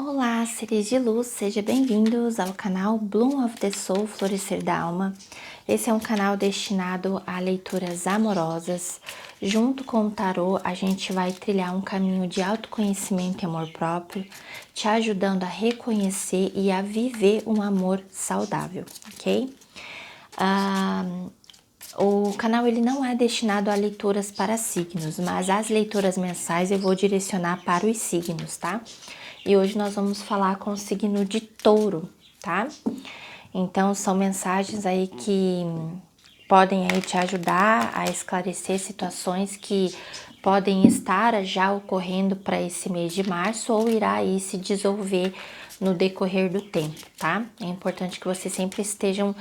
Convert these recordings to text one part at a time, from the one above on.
Olá, seres de luz, sejam bem-vindos ao canal Bloom of the Soul, Florescer da Alma. Esse é um canal destinado a leituras amorosas. Junto com o tarô, a gente vai trilhar um caminho de autoconhecimento e amor próprio, te ajudando a reconhecer e a viver um amor saudável, ok? O canal ele não é destinado a leituras para signos, mas as leituras mensais eu vou direcionar para os signos, tá? E hoje nós vamos falar com o signo de Touro, tá? Então são mensagens aí que podem aí te ajudar a esclarecer situações que podem estar já ocorrendo para esse mês de março ou irá aí se dissolver no decorrer do tempo, tá? É importante que vocês sempre estejam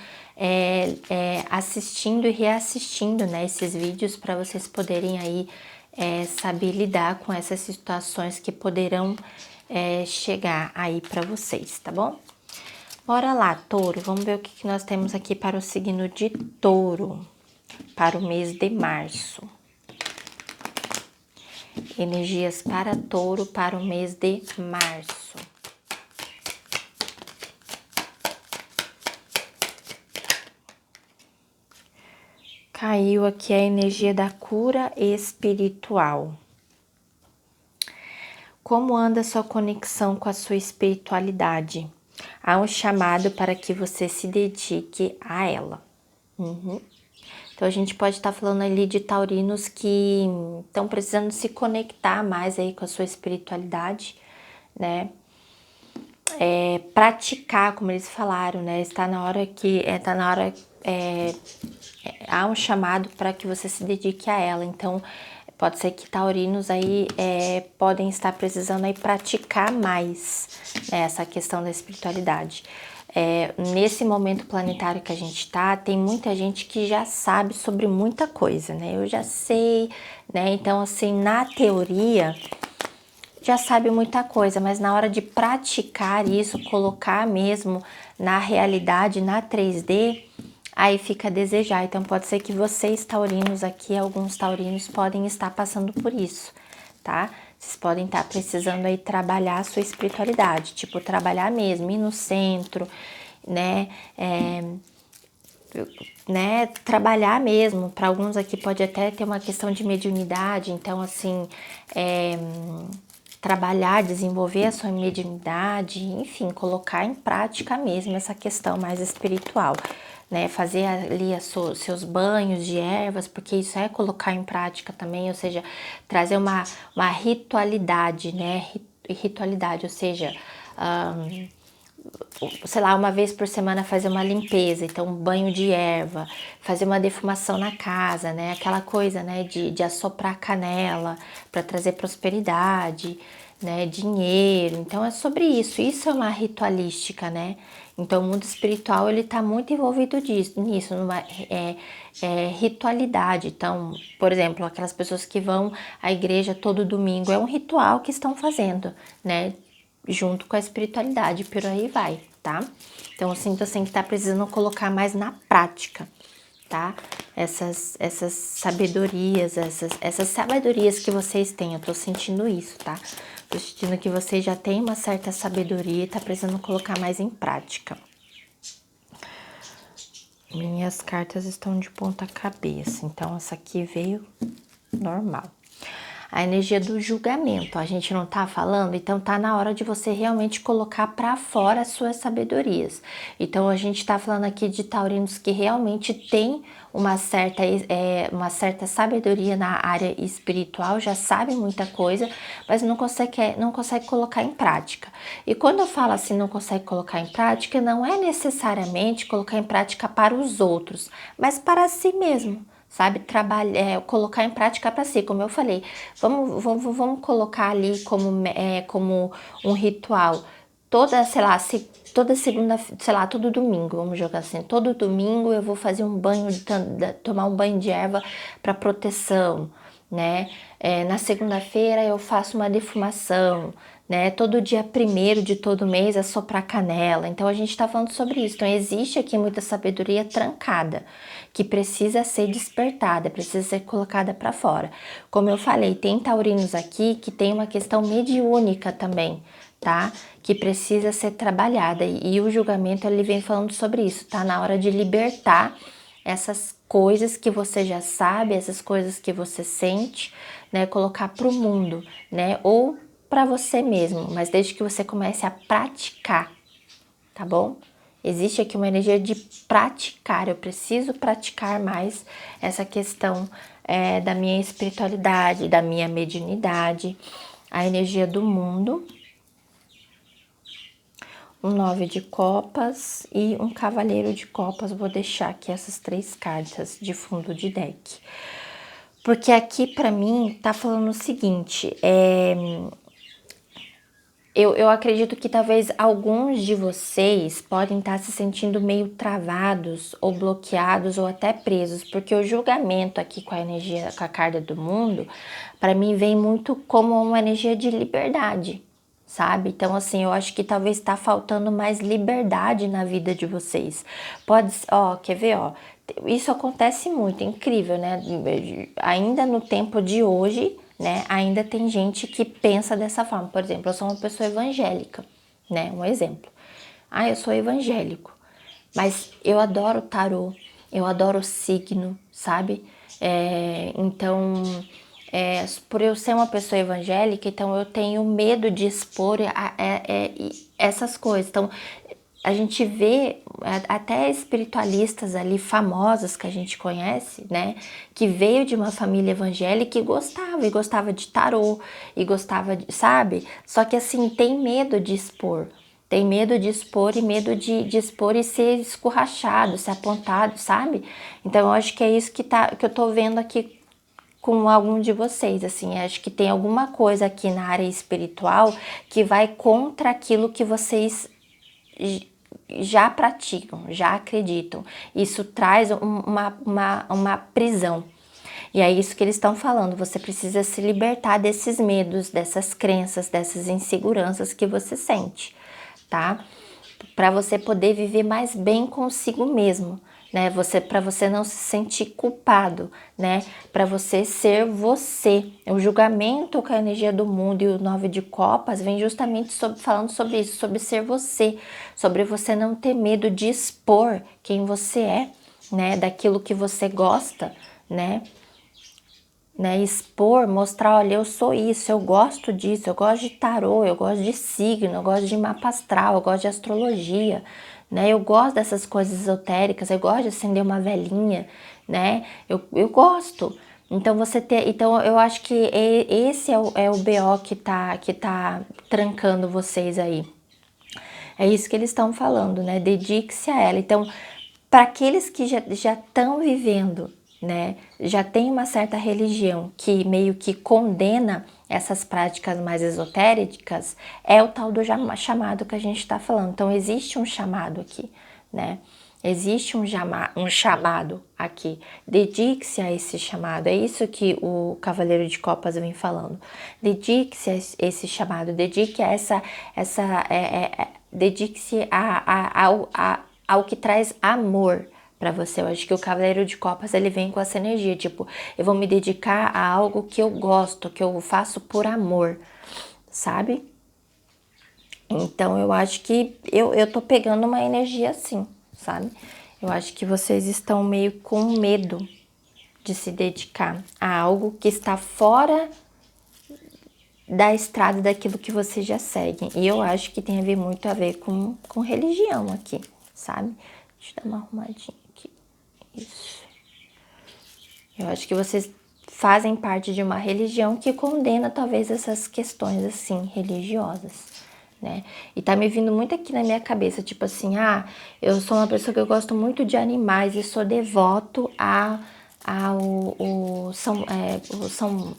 assistindo e reassistindo, né, esses vídeos para vocês poderem aí saber lidar com essas situações que poderão chegar aí para vocês, tá bom? Bora lá, Touro, vamos ver o que nós temos aqui para o signo de Touro, para o mês de março. Energias para Touro para o mês de março. Caiu aqui a energia da cura espiritual. Como anda sua conexão com a sua espiritualidade? Há um chamado para que você se dedique a ela. Então, a gente pode estar falando ali de taurinos que estão precisando se conectar mais aí com a sua espiritualidade, né? Praticar, como eles falaram, né? Está na hora que... há um chamado para que você se dedique a ela. Então, pode ser que taurinos aí podem estar precisando aí praticar mais, né, essa questão da espiritualidade. Nesse momento planetário que a gente tá, tem muita gente que já sabe sobre muita coisa, né? Eu já sei, né? Então, assim, na teoria, já sabe muita coisa, mas na hora de praticar isso, colocar mesmo na realidade, na 3D, aí fica a desejar. Então, pode ser que vocês, taurinos aqui, alguns taurinos podem estar passando por isso, tá? Vocês podem estar precisando aí trabalhar a sua espiritualidade, tipo, trabalhar mesmo, ir no centro, né? Trabalhar mesmo. Para alguns aqui pode até ter uma questão de mediunidade, então, assim, trabalhar, desenvolver a sua mediunidade, enfim, colocar em prática mesmo essa questão mais espiritual, né? Fazer ali seus banhos de ervas, porque isso é colocar em prática também, ou seja, trazer uma ritualidade, né? Ritualidade, ou seja, sei lá, uma vez por semana fazer uma limpeza, então um banho de erva, fazer uma defumação na casa, né? Aquela coisa, né, de assoprar canela para trazer prosperidade, né, dinheiro. Então é sobre isso. Isso é uma ritualística, né? Então o mundo espiritual ele tá muito envolvido nisso, numa ritualidade. Então, por exemplo, aquelas pessoas que vão à igreja todo domingo, é um ritual que estão fazendo, né? Junto com a espiritualidade, por aí vai, tá? Então eu sinto assim que tá precisando colocar mais na prática, tá? Essas sabedorias, essas sabedorias que vocês têm, eu tô sentindo isso, tá? Tô sentindo que vocês já têm uma certa sabedoria e tá precisando colocar mais em prática. Minhas cartas estão de ponta cabeça, então essa aqui veio normal. A energia do julgamento, a gente não tá falando? Então tá na hora de você realmente colocar para fora as suas sabedorias. Então a gente tá falando aqui de taurinos que realmente tem uma certa sabedoria na área espiritual, já sabe muita coisa, mas não consegue colocar em prática. E quando eu falo assim, não consegue colocar em prática, não é necessariamente colocar em prática para os outros, mas para si mesmo. Sabe, colocar em prática para si, como eu falei, vamos colocar ali como um ritual, toda segunda, sei lá, todo domingo, vamos jogar assim, todo domingo eu vou fazer tomar um banho de erva para proteção, né? Na segunda-feira eu faço uma defumação, né? Todo dia 1º de todo mês é soprar canela. Então a gente tá falando sobre isso. Então existe aqui muita sabedoria trancada, que precisa ser despertada, precisa ser colocada para fora. Como eu falei, tem taurinos aqui que tem uma questão mediúnica também, tá? Que precisa ser trabalhada. E o julgamento, ele vem falando sobre isso. Tá na hora de libertar essas coisas que você já sabe, essas coisas que você sente, né? Colocar pro mundo, né? Ou para você mesmo, mas desde que você comece a praticar, tá bom? Existe aqui uma energia de praticar, eu preciso praticar mais essa questão da minha espiritualidade, da minha mediunidade, a energia do mundo, um 9 de copas e um cavaleiro de copas. Vou deixar aqui essas 3 cartas de fundo de deck. Porque aqui pra mim tá falando o seguinte, eu acredito que talvez alguns de vocês podem estar se sentindo meio travados ou bloqueados ou até presos, porque o julgamento aqui com a energia, com a carta do mundo, para mim vem muito como uma energia de liberdade, sabe? Então assim, eu acho que talvez está faltando mais liberdade na vida de vocês. Pode, ó, quer ver, ó? Isso acontece muito, é incrível, né? Ainda no tempo de hoje, né? Ainda tem gente que pensa dessa forma. Por exemplo, eu sou uma pessoa evangélica, né? Um exemplo. Eu sou evangélico, mas eu adoro tarô, eu adoro signo, sabe? Então, por eu ser uma pessoa evangélica, então eu tenho medo de expor essas coisas. Então, a gente vê até espiritualistas ali famosos que a gente conhece, né? Que veio de uma família evangélica e gostava de tarô, e gostava de, sabe? Só que assim, tem medo de expor. Tem medo de expor e medo de expor e ser escorrachado, ser apontado, sabe? Então eu acho que é isso que eu tô vendo aqui com algum de vocês, assim, acho que tem alguma coisa aqui na área espiritual que vai contra aquilo que vocês já praticam, já acreditam. Isso traz uma prisão. E é isso que eles estão falando. Você precisa se libertar desses medos, dessas crenças, dessas inseguranças que você sente, tá? Para você poder viver mais bem consigo mesmo, né? Para você não se sentir culpado, né? Para você ser você. O julgamento com a energia do mundo e o 9 de copas vem justamente falando sobre isso, sobre ser você, sobre você não ter medo de expor quem você é, né? Daquilo que você gosta, né? Expor, mostrar, olha, eu sou isso, eu gosto disso, eu gosto de tarô, eu gosto de signo, eu gosto de mapa astral, eu gosto de astrologia, né? Eu gosto dessas coisas esotéricas, eu gosto de acender uma velinha, né? Eu gosto. Então então eu acho que esse é o BO que tá trancando vocês aí. É isso que eles estão falando, né? Dedique-se a ela. Então, para aqueles que já estão vivendo, né, já tem uma certa religião que meio que condena essas práticas mais esotéricas, é o tal do chamado que a gente está falando. Então existe um chamado aqui, né? Existe um chamado aqui. Dedique-se a esse chamado. É isso que o Cavaleiro de Copas vem falando. Dedique-se a esse chamado. Dedique-se ao que traz amor para você. Eu acho que o Cavaleiro de Copas, ele vem com essa energia, tipo, eu vou me dedicar a algo que eu gosto, que eu faço por amor, sabe? Então eu acho que eu tô pegando uma energia assim, sabe? Eu acho que vocês estão meio com medo de se dedicar a algo que está fora da estrada daquilo que vocês já seguem. E eu acho que tem a ver muito a ver com religião aqui, sabe? Deixa eu dar uma arrumadinha aqui. Isso. Eu acho que vocês fazem parte de uma religião que condena talvez essas questões assim religiosas, né? E tá me vindo muito aqui na minha cabeça, tipo assim, eu sou uma pessoa que eu gosto muito de animais e sou devoto ao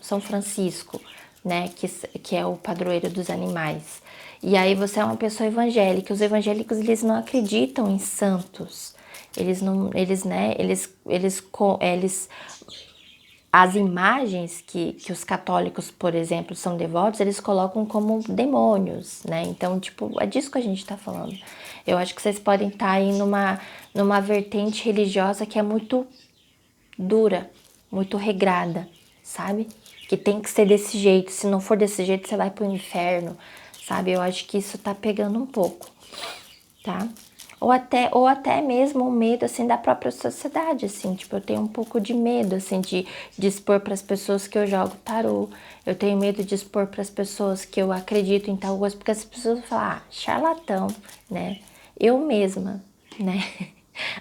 São Francisco, né? Que é o padroeiro dos animais. E aí você é uma pessoa evangélica. Os evangélicos, eles não acreditam em santos. Eles as imagens que os católicos, por exemplo, são devotos, eles colocam como demônios, né? Então, tipo, é disso que a gente tá falando. Eu acho que vocês podem estar aí numa vertente religiosa que é muito dura, muito regrada, sabe? Que tem que ser desse jeito, se não for desse jeito, você vai pro inferno, sabe? Eu acho que isso tá pegando um pouco, tá? Ou até mesmo o medo, assim, da própria sociedade, assim, tipo, eu tenho um pouco de medo, assim, de expor para as pessoas que eu jogo tarô, eu tenho medo de expor para as pessoas que eu acredito em tal coisa, porque as pessoas vão falar, ah, charlatão, né? Eu mesma, né?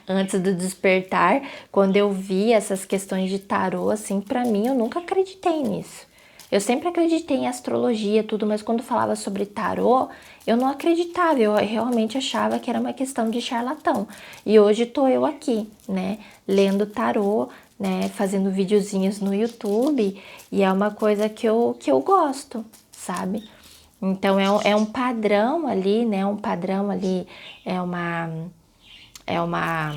Antes do despertar, quando eu vi essas questões de tarô, assim, pra mim, eu nunca acreditei nisso. Eu sempre acreditei em astrologia, tudo, mas quando falava sobre tarô, eu não acreditava, eu realmente achava que era uma questão de charlatão. E hoje tô eu aqui, né, lendo tarô, né, fazendo videozinhos no YouTube, e é uma coisa que eu gosto, sabe? Então é um padrão ali, né, um padrão ali, é uma... É uma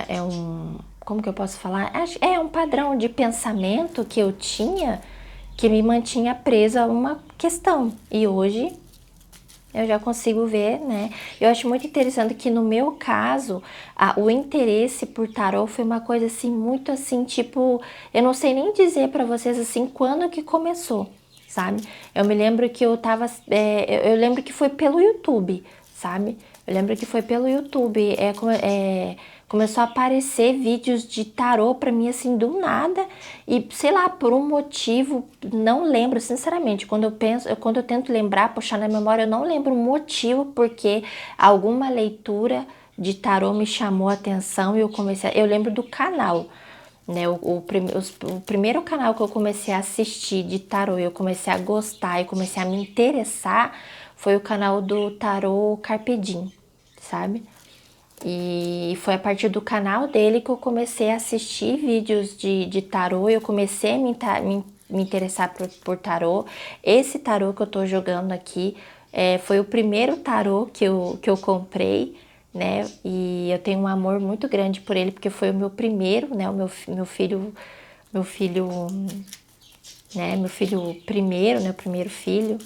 é um, como que eu posso falar? É um padrão de pensamento que eu tinha que me mantinha presa a uma questão. E hoje eu já consigo ver, né? Eu acho muito interessante que no meu caso, o interesse por tarô foi uma coisa assim, muito assim, tipo, eu não sei nem dizer pra vocês assim, quando que começou, sabe? Eu me lembro que eu lembro que foi pelo YouTube, sabe? Eu lembro que foi pelo YouTube, começou a aparecer vídeos de tarô pra mim assim do nada e sei lá, por um motivo, não lembro sinceramente, quando eu tento lembrar, puxar na memória, eu não lembro o motivo porque alguma leitura de tarô me chamou a atenção e eu lembro do canal, né, o primeiro canal que eu comecei a assistir de tarô, eu comecei a gostar e comecei a me interessar, foi o canal do Tarô Carpe Diem, sabe? E foi a partir do canal dele que eu comecei a assistir vídeos de tarô, eu comecei a me interessar por tarô. Esse tarô que eu tô jogando aqui foi o primeiro tarô que eu comprei, né? E eu tenho um amor muito grande por ele, porque foi o meu primeiro, né? Meu filho, né? Meu filho primeiro, né? O primeiro filho.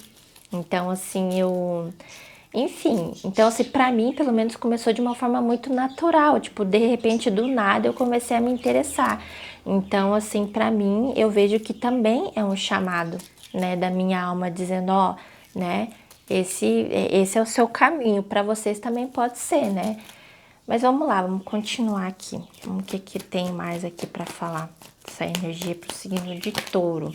Então, assim, enfim, então assim, pra mim, pelo menos, começou de uma forma muito natural, tipo, de repente, do nada, eu comecei a me interessar. Então, assim, pra mim, eu vejo que também é um chamado, né, da minha alma, dizendo, ó, né, esse é o seu caminho, pra vocês também pode ser, né? Mas vamos lá, vamos continuar aqui. O que tem mais aqui pra falar? Essa energia pro signo de Touro.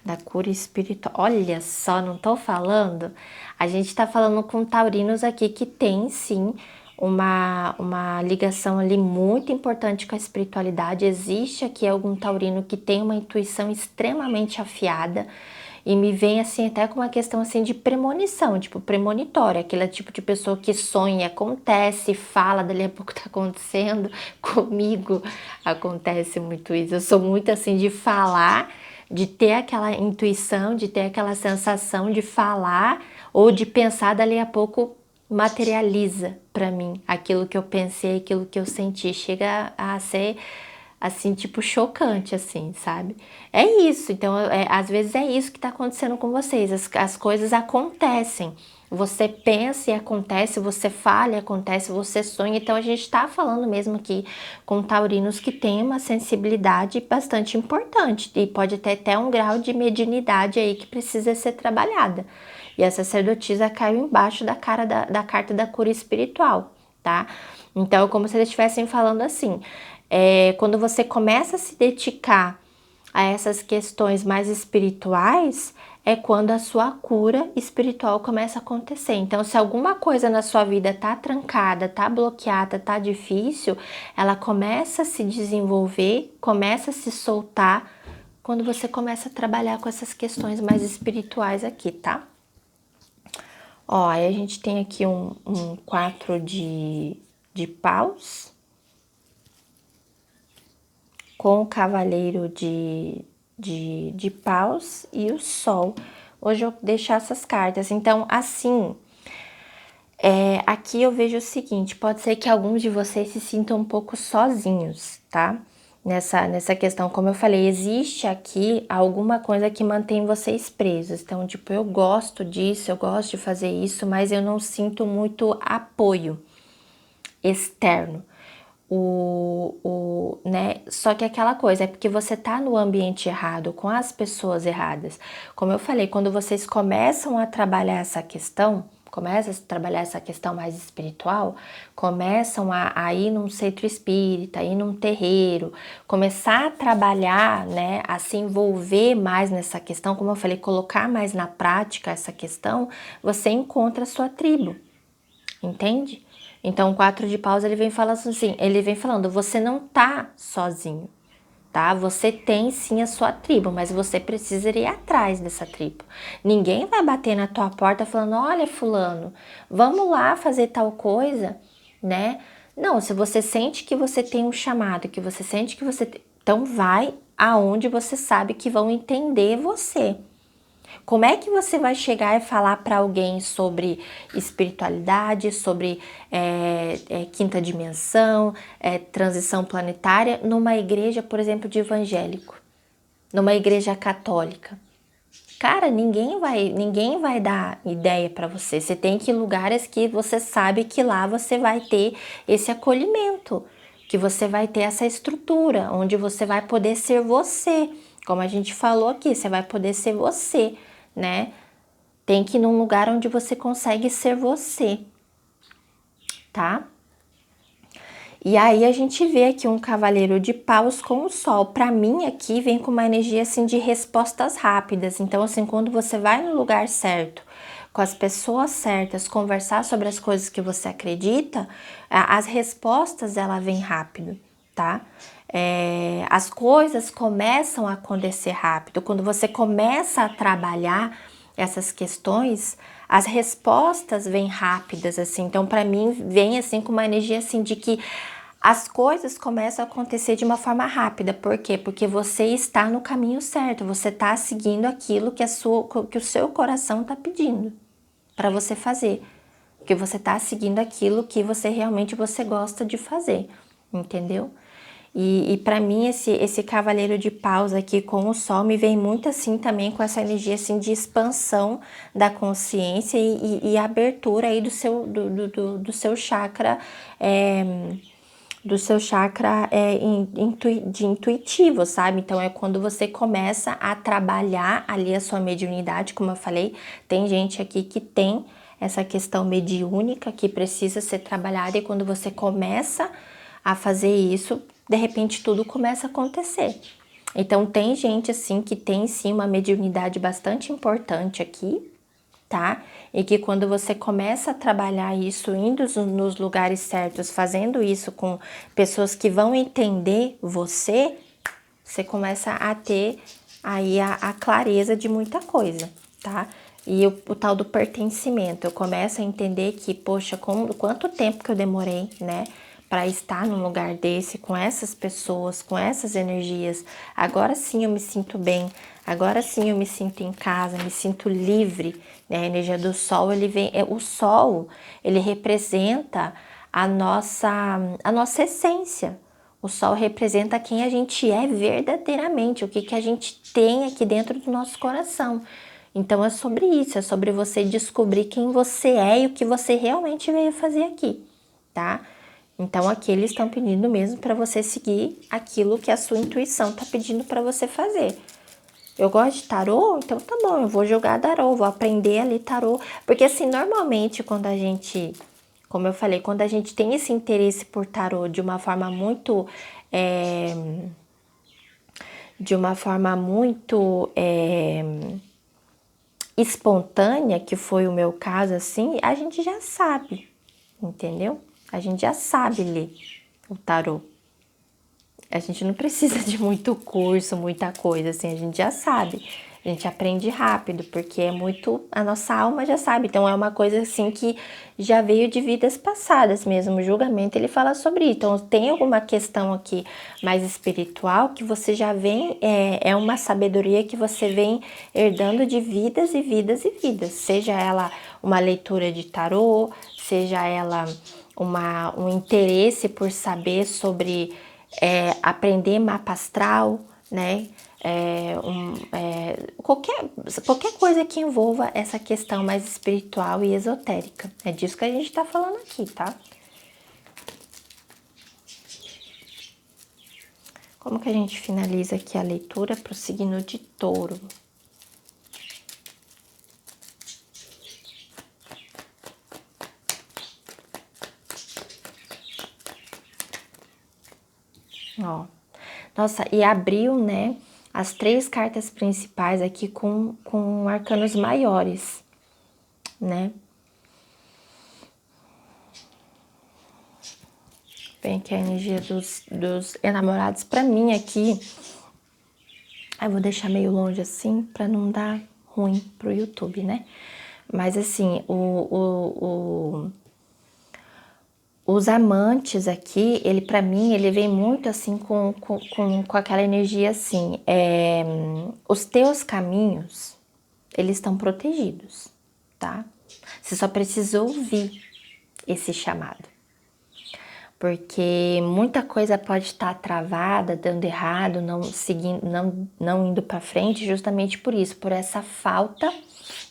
Da cura espiritual. Olha só, não tô falando? A gente tá falando com taurinos aqui que tem sim uma ligação ali muito importante com a espiritualidade. Existe aqui algum taurino que tem uma intuição extremamente afiada e me vem assim até com uma questão assim de premonição, tipo premonitória, aquele tipo de pessoa que sonha, acontece, fala, dali a pouco tá acontecendo. Comigo acontece muito isso. Eu sou muito assim de falar, de ter aquela intuição, de ter aquela sensação de falar ou de pensar, dali a pouco materializa para mim aquilo que eu pensei, aquilo que eu senti, chega a ser assim, tipo, chocante, assim, sabe? É isso, então, às vezes é isso que tá acontecendo com vocês, as coisas acontecem. Você pensa e acontece, você fala e acontece, você sonha. Então a gente tá falando mesmo aqui com taurinos que tem uma sensibilidade bastante importante e pode ter até um grau de mediunidade aí que precisa ser trabalhada. E a sacerdotisa caiu embaixo da carta da cura espiritual, tá? Então é como se eles estivessem falando assim, quando você começa a se dedicar a essas questões mais espirituais, é quando a sua cura espiritual começa a acontecer. Então, se alguma coisa na sua vida tá trancada, tá bloqueada, tá difícil, ela começa a se desenvolver, começa a se soltar quando você começa a trabalhar com essas questões mais espirituais aqui, tá? Ó, aí a gente tem aqui um 4 de paus com o cavaleiro de paus e o sol. Hoje eu vou deixar essas cartas. Então, assim, aqui eu vejo o seguinte, pode ser que alguns de vocês se sintam um pouco sozinhos, tá? nessa questão. Como eu falei, existe aqui alguma coisa que mantém vocês presos. Então, tipo, eu gosto disso, eu gosto de fazer isso, mas eu não sinto muito apoio externo. Né? Só que aquela coisa, é porque você tá no ambiente errado, com as pessoas erradas. Como eu falei, quando vocês começam a trabalhar essa questão, mais espiritual, começam a ir num centro espírita, ir num terreiro, começar a trabalhar, né, a se envolver mais nessa questão, como eu falei, colocar mais na prática essa questão, você encontra a sua tribo, entende? Então, o 4 de paus, ele vem falando, você não tá sozinho, tá? Você tem sim a sua tribo, mas você precisa ir atrás dessa tribo. Ninguém vai bater na tua porta falando, olha, fulano, vamos lá fazer tal coisa, né? Não, se você sente que você tem um chamado, que você sente que você... Então, vai aonde você sabe que vão entender você. Como é que você vai chegar e falar para alguém sobre espiritualidade, sobre quinta dimensão, transição planetária, numa igreja, por exemplo, de evangélico, numa igreja católica? Cara, ninguém vai dar ideia para você. Você tem que ir em lugares que você sabe que lá você vai ter esse acolhimento, que você vai ter essa estrutura, onde você vai poder ser você. Como a gente falou aqui, você vai poder ser você, né? Tem que ir num lugar onde você consegue ser você, tá? E aí a gente vê aqui um cavaleiro de paus com o sol. Para mim aqui vem com uma energia assim de respostas rápidas. Então assim, quando você vai no lugar certo, com as pessoas certas, conversar sobre as coisas que você acredita, as respostas ela vem rápido, tá? As coisas começam a acontecer rápido. Quando você começa a trabalhar essas questões, as respostas vêm rápidas, assim. Então, para mim, vem assim com uma energia assim de que as coisas começam a acontecer de uma forma rápida. Por quê? Porque você está no caminho certo, você está seguindo aquilo que o seu coração está pedindo para você fazer. Porque você está seguindo aquilo que você gosta de fazer, entendeu? E para mim esse cavaleiro de paus aqui com o sol me vem muito assim também com essa energia assim de expansão da consciência e abertura aí do seu chakra de intuitivo, sabe? Então é quando você começa a trabalhar ali a sua mediunidade, como eu falei, tem gente aqui que tem essa questão mediúnica que precisa ser trabalhada, e quando você começa a fazer isso, de repente tudo começa a acontecer. Então tem gente assim que tem sim uma mediunidade bastante importante aqui, tá? E que quando você começa a trabalhar isso, indo nos lugares certos, fazendo isso com pessoas que vão entender você, você começa a ter aí a clareza de muita coisa, tá? E o tal do pertencimento, eu começo a entender que, poxa, quanto tempo que eu demorei, né? Para estar num lugar desse, com essas pessoas, com essas energias. Agora sim eu me sinto bem, agora sim eu me sinto em casa, me sinto livre, né? A energia do sol, o sol, ele representa a nossa essência. O sol representa quem a gente é verdadeiramente, o que a gente tem aqui dentro do nosso coração. Então é sobre isso, é sobre você descobrir quem você é e o que você realmente veio fazer aqui, tá? Então aqui eles estão pedindo mesmo para você seguir aquilo que a sua intuição está pedindo para você fazer. Eu gosto de tarô, então tá bom, eu vou jogar tarô, vou aprender ali tarô. Porque assim, normalmente quando a gente, como eu falei, quando a gente tem esse interesse por tarô de uma forma muito... espontânea, que foi o meu caso, assim, a gente já sabe, entendeu? A gente já sabe ler o tarô. A gente não precisa de muito curso, muita coisa, assim, a gente já sabe. A gente aprende rápido, porque é muito... A nossa alma já sabe. Então, é uma coisa, assim, que já veio de vidas passadas mesmo. O julgamento, ele fala sobre isso. Então, tem alguma questão aqui mais espiritual que você já vem... É uma sabedoria que você vem herdando de vidas e vidas e vidas. Seja ela uma leitura de tarô, seja ela um interesse por saber sobre... aprender mapa astral, né? Qualquer coisa que envolva essa questão mais espiritual e esotérica. É disso que a gente tá falando aqui, tá? Como que a gente finaliza aqui a leitura pro signo de Touro? Ó, nossa, e abriu, né, as 3 cartas principais aqui com arcanos maiores, né? Vem aqui a energia dos enamorados. Pra mim aqui, eu vou deixar meio longe assim, pra não dar ruim pro YouTube, né? Mas assim, os amantes aqui, ele para mim, ele vem muito assim com aquela energia assim, os teus caminhos, eles estão protegidos, tá? Você só precisa ouvir esse chamado. Porque muita coisa pode estar travada, dando errado, não seguindo, não indo para frente, justamente por isso, por essa falta,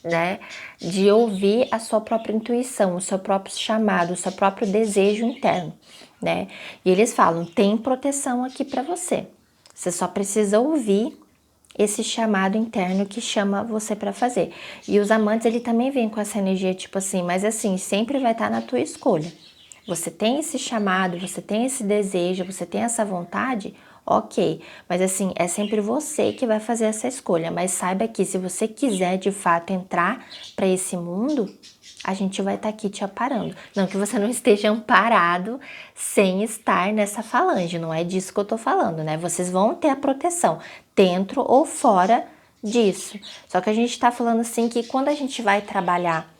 né, de ouvir a sua própria intuição, o seu próprio chamado, o seu próprio desejo interno, né? E eles falam, tem proteção aqui para você. Você só precisa ouvir esse chamado interno que chama você para fazer. E os amantes, ele também vem com essa energia tipo assim, mas assim, sempre vai estar na tua escolha. Você tem esse chamado, você tem esse desejo, você tem essa vontade, ok. Mas assim, é sempre você que vai fazer essa escolha. Mas saiba que se você quiser de fato entrar para esse mundo, a gente vai estar aqui te amparando. Não que você não esteja amparado sem estar nessa falange, não é disso que eu tô falando, né? Vocês vão ter a proteção, dentro ou fora disso. Só que a gente tá falando assim que quando a gente vai trabalhar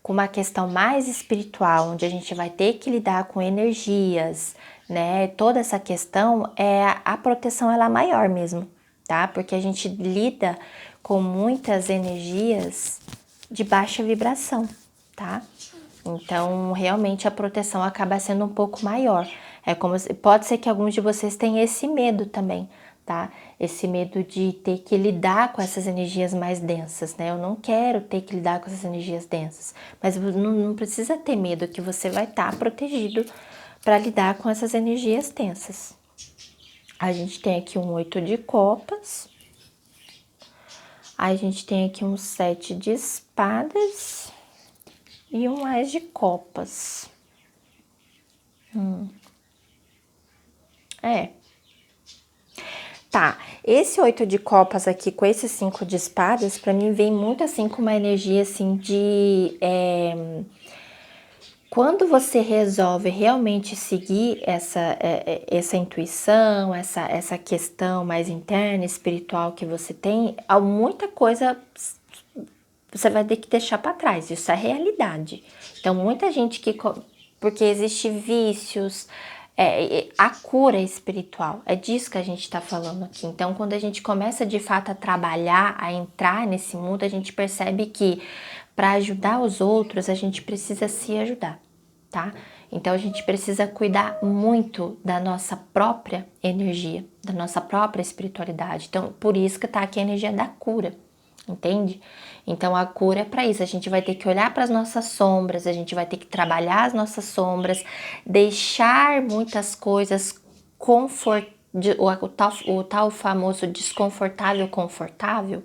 com uma questão mais espiritual, onde a gente vai ter que lidar com energias, né? Toda essa questão, a proteção ela é maior mesmo, tá? Porque a gente lida com muitas energias de baixa vibração, tá? Então, realmente a proteção acaba sendo um pouco maior. Pode ser que alguns de vocês tenham esse medo também, tá? Esse medo de ter que lidar com essas energias mais densas, né? Eu não quero ter que lidar com essas energias densas, mas não precisa ter medo que você vai estar protegido para lidar com essas energias tensas. A gente tem aqui um 8 de copas. A gente tem aqui um 7 de espadas e um Ás de copas. Tá, esse 8 de copas aqui com esse 5 de espadas, pra mim vem muito assim com uma energia assim de... quando você resolve realmente seguir essa intuição, essa questão mais interna, espiritual que você tem, muita coisa você vai ter que deixar para trás, isso é realidade. Então, muita gente porque existe vícios, a cura espiritual, é disso que a gente está falando aqui. Então, quando a gente começa de fato a trabalhar, a entrar nesse mundo, a gente percebe que para ajudar os outros, a gente precisa se ajudar, tá? Então, a gente precisa cuidar muito da nossa própria energia, da nossa própria espiritualidade. Então, por isso que tá aqui a energia da cura. Entende? Então a cura é para isso, a gente vai ter que olhar para as nossas sombras, a gente vai ter que trabalhar as nossas sombras, deixar muitas coisas o tal famoso desconfortável confortável,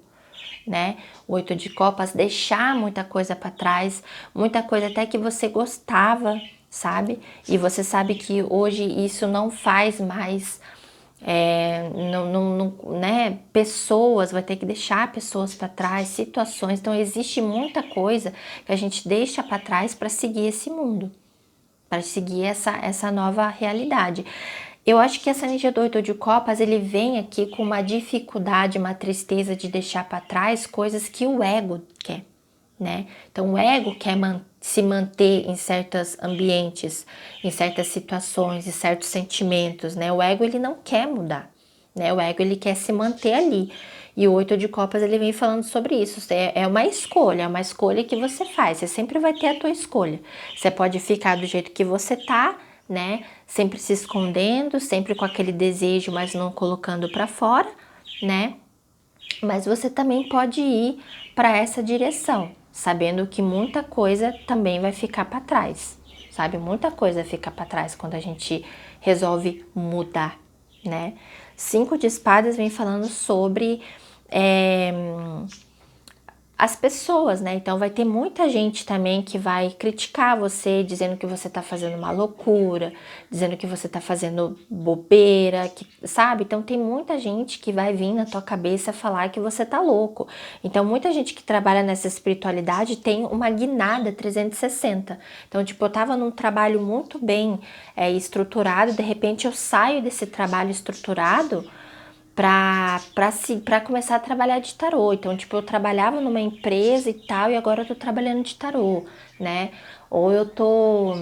né? O 8 de copas, deixar muita coisa para trás, muita coisa até que você gostava, sabe? E você sabe que hoje isso não faz mais né, pessoas, vai ter que deixar pessoas para trás, situações. Então existe muita coisa que a gente deixa para trás para seguir esse mundo, para seguir essa nova realidade. Eu acho que essa energia do 8 de copas, ele vem aqui com uma dificuldade, uma tristeza de deixar para trás coisas que o ego quer, né? Então o ego quer se manter em certos ambientes, em certas situações, em certos sentimentos, né? O ego ele não quer mudar, né? O ego ele quer se manter ali. E o 8 de copas ele vem falando sobre isso. É uma escolha que você faz. Você sempre vai ter a tua escolha. Você pode ficar do jeito que você tá, né? Sempre se escondendo, sempre com aquele desejo, mas não colocando para fora, né? Mas você também pode ir para essa direção, sabendo que muita coisa também vai ficar para trás, sabe? Muita coisa fica para trás quando a gente resolve mudar, né? 5 de espadas vem falando sobre as pessoas, né? Então vai ter muita gente também que vai criticar você, dizendo que você tá fazendo uma loucura, dizendo que você tá fazendo bobeira, que, sabe? Então tem muita gente que vai vir na tua cabeça falar que você tá louco. Então muita gente que trabalha nessa espiritualidade tem uma guinada 360. Então, tipo, eu tava num trabalho muito bem estruturado, de repente eu saio desse trabalho estruturado para começar a trabalhar de tarô. Então, tipo, eu trabalhava numa empresa e tal, e agora eu tô trabalhando de tarô, né? Ou eu tô...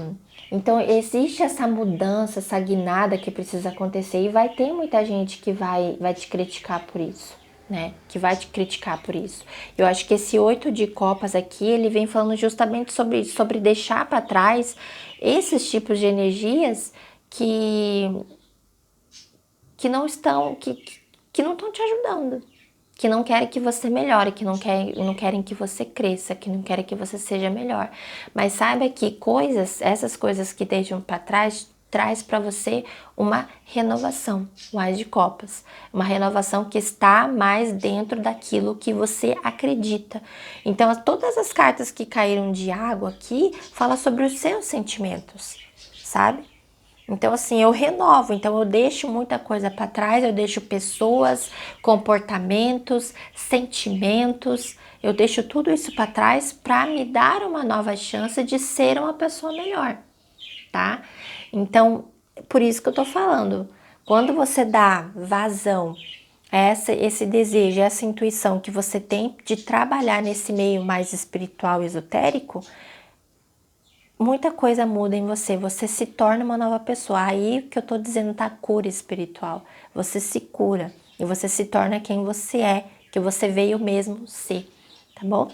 Então, existe essa mudança, essa guinada que precisa acontecer, e vai ter muita gente que vai te criticar por isso, né? Que vai te criticar por isso. Eu acho que esse 8 de copas aqui, ele vem falando justamente sobre deixar para trás esses tipos de energias que não estão, que não estão te ajudando, que não querem que você melhore, que não querem que você cresça, que não querem que você seja melhor. Mas saiba que essas coisas que deixam para trás, traz para você uma renovação, o Ás de Copas, uma renovação que está mais dentro daquilo que você acredita. Então, todas as cartas que caíram de água aqui falam sobre os seus sentimentos, sabe? Então, assim, eu renovo, então eu deixo muita coisa para trás, eu deixo pessoas, comportamentos, sentimentos, eu deixo tudo isso para trás para me dar uma nova chance de ser uma pessoa melhor, tá? Então, por isso que eu tô falando, quando você dá vazão a esse desejo, essa intuição que você tem de trabalhar nesse meio mais espiritual, esotérico, muita coisa muda em você, você se torna uma nova pessoa. Aí que eu tô dizendo tá cura espiritual. Você se cura e você se torna quem você é, que você veio mesmo ser, tá bom?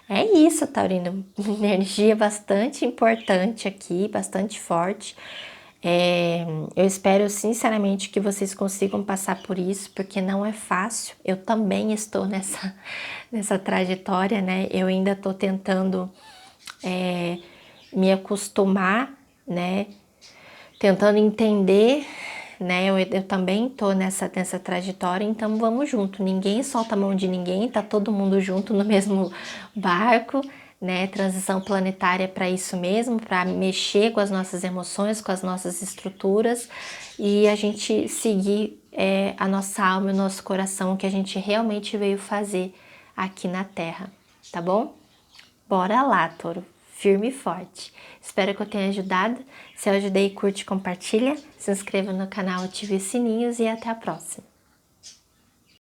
É isso, Taurino. Energia bastante importante aqui, bastante forte. Eu espero sinceramente que vocês consigam passar por isso, porque não é fácil. Eu também estou nessa trajetória, né? Eu ainda tô tentando me acostumar, né? Tentando entender, né? Eu também tô nessa trajetória, então vamos junto. Ninguém solta a mão de ninguém, tá todo mundo junto no mesmo barco, né? Transição planetária para isso mesmo, para mexer com as nossas emoções, com as nossas estruturas e a gente seguir a nossa alma e o nosso coração, que a gente realmente veio fazer aqui na Terra, tá bom? Bora lá, Touro. Firme e forte. Espero que eu tenha ajudado. Se eu ajudei, curte e compartilha. Se inscreva no canal, ative os sininhos e até a próxima.